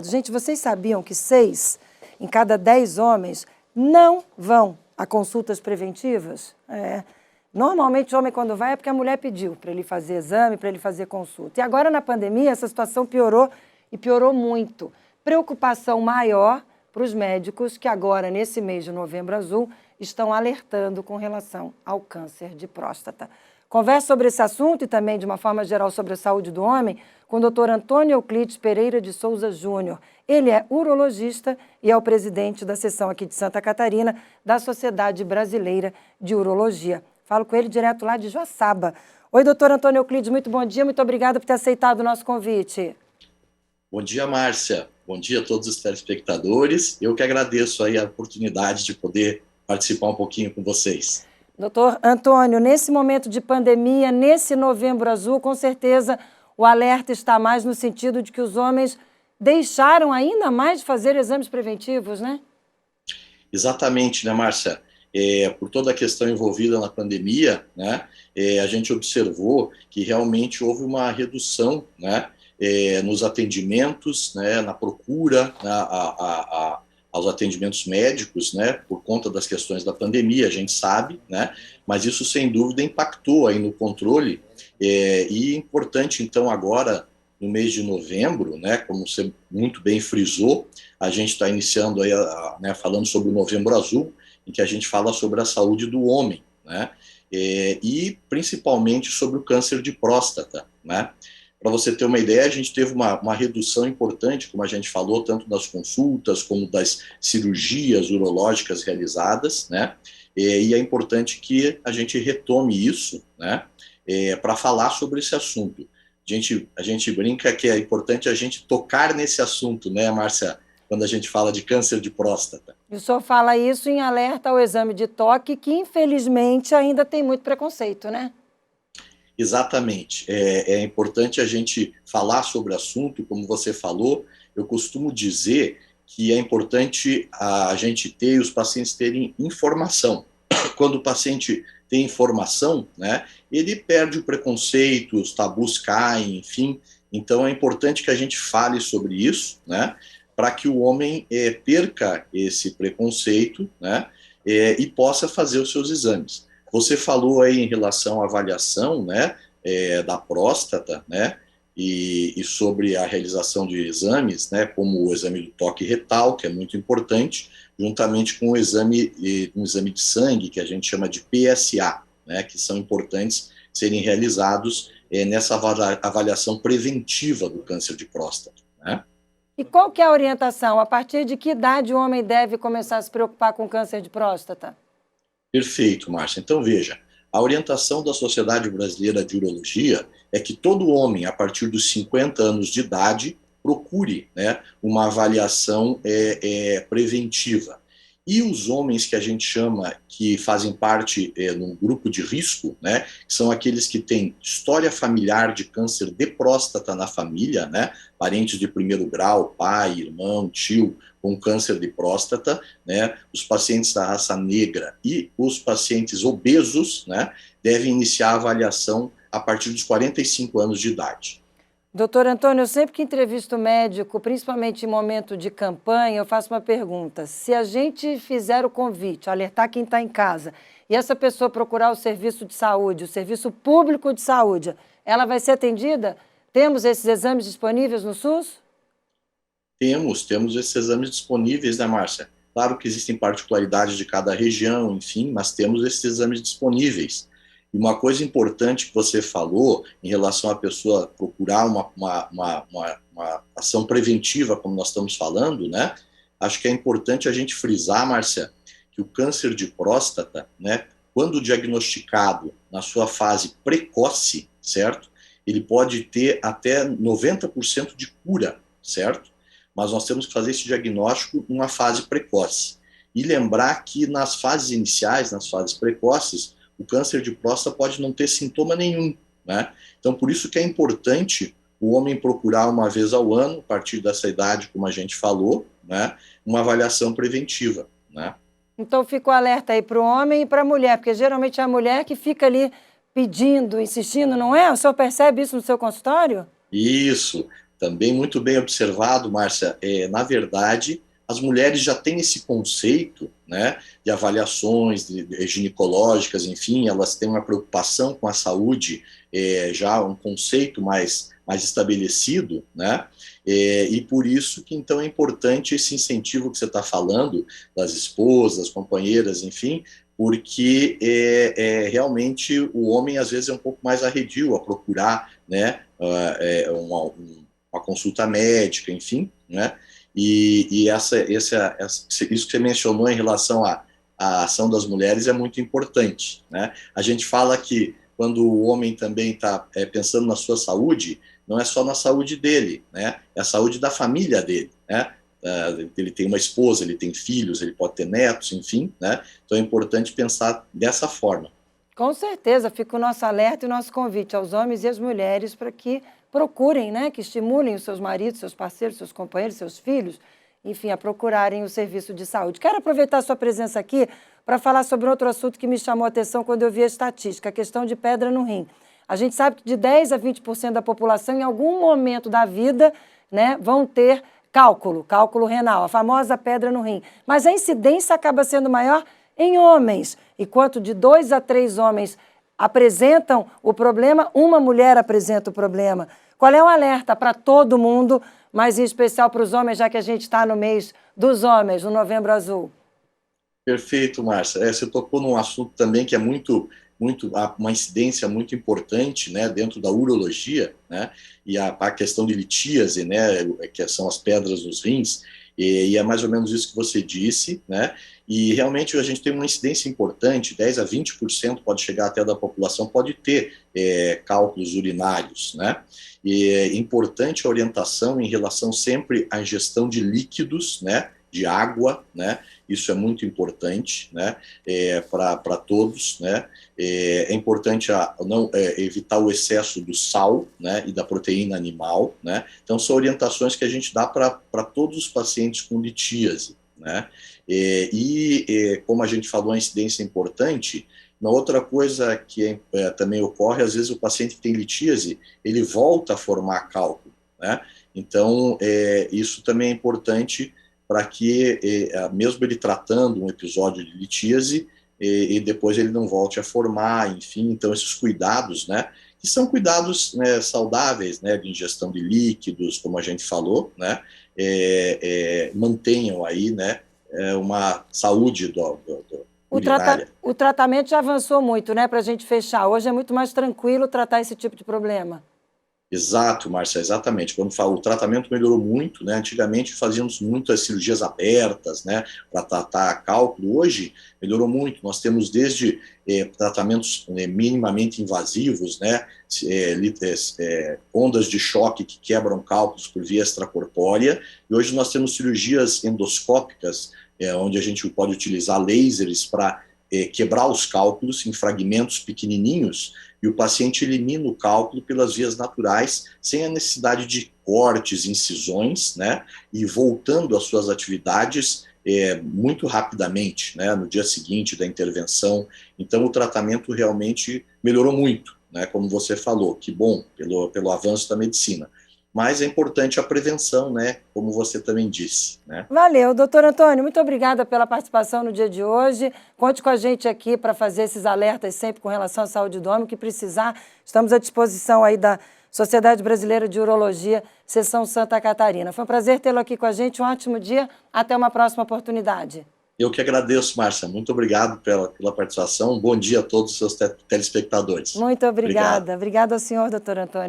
Gente, vocês sabiam que 6 em cada 10 homens não vão a consultas preventivas? Normalmente o homem quando vai é porque a mulher pediu para ele fazer exame, para ele fazer consulta. E agora na pandemia essa situação piorou e piorou muito. Preocupação maior para os médicos que agora nesse mês de Novembro Azul estão alertando com relação ao câncer de próstata. Converso sobre esse assunto e também, de uma forma geral, sobre a saúde do homem, com o Dr. Antônio Euclides Pereira de Souza Júnior. Ele é urologista e é o presidente da seção aqui de Santa Catarina da Sociedade Brasileira de Urologia. Falo com ele direto lá de Joaçaba. Oi, doutor Antônio Euclides, muito bom dia, muito obrigada por ter aceitado o nosso convite. Bom dia, Márcia. Bom dia a todos os telespectadores. Eu que agradeço aí a oportunidade de poder participar um pouquinho com vocês. Doutor Antônio, nesse momento de pandemia, nesse Novembro Azul, com certeza o alerta está mais no sentido de que os homens deixaram ainda mais de fazer exames preventivos, né? Exatamente, né, Márcia? Por toda a questão envolvida na pandemia, né, a gente observou que realmente houve uma redução, né, nos atendimentos, né, na procura, aos atendimentos médicos, né, por conta das questões da pandemia, a gente sabe, né, mas isso sem dúvida impactou aí no controle, e é importante então agora, no mês de novembro, né, como você muito bem frisou, a gente está iniciando aí, né, falando sobre o Novembro Azul, em que a gente fala sobre a saúde do homem, né, e principalmente sobre o câncer de próstata, né. Para você ter uma ideia, a gente teve uma redução importante, como a gente falou, tanto das consultas como das cirurgias urológicas realizadas, né? E é importante que a gente retome isso, né? Para falar sobre esse assunto. A gente brinca que é importante a gente tocar nesse assunto, né, Márcia? Quando a gente fala de câncer de próstata. E o senhor fala isso em alerta ao exame de toque, que infelizmente ainda tem muito preconceito, né? Exatamente. É importante a gente falar sobre o assunto, como você falou. Eu costumo dizer que é importante a gente ter, os pacientes terem informação. Quando o paciente tem informação, né, ele perde o preconceito, os tabus caem, enfim. Então é importante que a gente fale sobre isso, né, para que o homem perca esse preconceito, né, e possa fazer os seus exames. Você falou aí em relação à avaliação, né, da próstata, né, e sobre a realização de exames, né, como o exame do toque retal, que é muito importante, juntamente com um exame de sangue, que a gente chama de PSA, né, que são importantes serem realizados nessa avaliação preventiva do câncer de próstata, né. E qual que é a orientação? A partir de que idade o homem deve começar a se preocupar com câncer de próstata? Perfeito, Márcia. Então, veja, a orientação da Sociedade Brasileira de Urologia é que todo homem, a partir dos 50 anos de idade, procure, né, uma avaliação preventiva. E os homens que a gente chama, que fazem parte num grupo de risco, né, são aqueles que têm história familiar de câncer de próstata na família, né, parentes de primeiro grau, pai, irmão, tio, com câncer de próstata, né, os pacientes da raça negra e os pacientes obesos, né, devem iniciar a avaliação a partir dos 45 anos de idade. Doutor Antônio, eu sempre que entrevisto médico, principalmente em momento de campanha, eu faço uma pergunta. Se a gente fizer o convite, alertar quem está em casa, e essa pessoa procurar o serviço de saúde, o serviço público de saúde, ela vai ser atendida? Temos esses exames disponíveis no SUS? Temos esses exames disponíveis, né, Márcia? Claro que existem particularidades de cada região, enfim, mas temos esses exames disponíveis. E uma coisa importante que você falou em relação à pessoa procurar uma ação preventiva, como nós estamos falando, né? Acho que é importante a gente frisar, Márcia, que o câncer de próstata, né, quando diagnosticado na sua fase precoce, certo? Ele pode ter até 90% de cura, certo? Mas nós temos que fazer esse diagnóstico numa fase precoce. E lembrar que nas fases iniciais, nas fases precoces, o câncer de próstata pode não ter sintoma nenhum, né? Então, por isso que é importante o homem procurar uma vez ao ano, a partir dessa idade, como a gente falou, né, uma avaliação preventiva, né? Então, fica o alerta aí para o homem e para a mulher, porque geralmente é a mulher que fica ali pedindo, insistindo, não é? O senhor percebe isso no seu consultório? Isso. Também muito bem observado, Márcia. Na verdade, as mulheres já têm esse conceito, né, de avaliações ginecológicas, enfim, elas têm uma preocupação com a saúde, já um conceito mais estabelecido, né, e por isso que então é importante esse incentivo que você está falando das esposas, companheiras, enfim, porque realmente o homem às vezes é um pouco mais arredio a procurar, né, uma consulta médica, enfim, né? E isso que você mencionou em relação à ação das mulheres é muito importante, né? A gente fala que quando o homem também está pensando na sua saúde, não é só na saúde dele, né? É a saúde da família dele, né? Ele tem uma esposa, ele tem filhos, ele pode ter netos, enfim, né? Então é importante pensar dessa forma. Com certeza, fica o nosso alerta e o nosso convite aos homens e às mulheres para que procurem, né, que estimulem os seus maridos, seus parceiros, seus companheiros, seus filhos, enfim, a procurarem o serviço de saúde. Quero aproveitar a sua presença aqui para falar sobre outro assunto que me chamou a atenção quando eu vi a estatística, a questão de pedra no rim. A gente sabe que de 10 a 20% da população, em algum momento da vida, né, vão ter cálculo renal, a famosa pedra no rim. Mas a incidência acaba sendo maior em homens. Enquanto de 2 a 3 homens apresentam o problema, uma mulher apresenta o problema. Qual é o alerta para todo mundo, mas em especial para os homens, já que a gente está no mês dos homens, no Novembro Azul? Perfeito, Márcia. Você tocou num assunto também que é uma incidência muito importante, né, dentro da urologia, né, e a questão de litíase, né, que são as pedras nos rins, e é mais ou menos isso que você disse, né, e realmente a gente tem uma incidência importante, 10 a 20% pode chegar até da população, pode ter cálculos urinários, né, e é importante a orientação em relação sempre à ingestão de líquidos, né, de água, né, isso é muito importante, né, para todos, né, é importante evitar o excesso do sal, né, e da proteína animal, né, então são orientações que a gente dá para todos os pacientes com litíase, né, como a gente falou, a incidência é importante. Uma outra coisa que também ocorre, às vezes o paciente que tem litíase, ele volta a formar cálculo, né, então isso também é importante para que, mesmo ele tratando um episódio de litíase, e depois ele não volte a formar, enfim, então esses cuidados, né, que são cuidados, né, saudáveis, né, de ingestão de líquidos, como a gente falou, né, mantenham aí, né, uma saúde urinária. O tratamento já avançou muito, né, para a gente fechar. Hoje é muito mais tranquilo tratar esse tipo de problema. Exato, Márcia, exatamente. Quando falo, o tratamento melhorou muito, né? Antigamente fazíamos muitas cirurgias abertas, né, para tratar cálculo. Hoje melhorou muito. Nós temos desde tratamentos minimamente invasivos, né, ondas de choque que quebram cálculos por via extracorpórea. E hoje nós temos cirurgias endoscópicas, onde a gente pode utilizar lasers para quebrar os cálculos em fragmentos pequenininhos, e o paciente elimina o cálculo pelas vias naturais, sem a necessidade de cortes, incisões, né, e voltando às suas atividades muito rapidamente, né, no dia seguinte da intervenção. Então o tratamento realmente melhorou muito, né, como você falou, que bom, pelo avanço da medicina. Mas é importante a prevenção, né, como você também disse, né. Valeu, doutor Antônio, muito obrigada pela participação no dia de hoje. Conte com a gente aqui para fazer esses alertas sempre com relação à saúde do homem. O que precisar, estamos à disposição aí da Sociedade Brasileira de Urologia, Seção Santa Catarina. Foi um prazer tê-lo aqui com a gente, um ótimo dia, até uma próxima oportunidade. Eu que agradeço, Márcia, muito obrigado pela participação, um bom dia a todos os seus telespectadores. Muito obrigada. Obrigada ao senhor, doutor Antônio.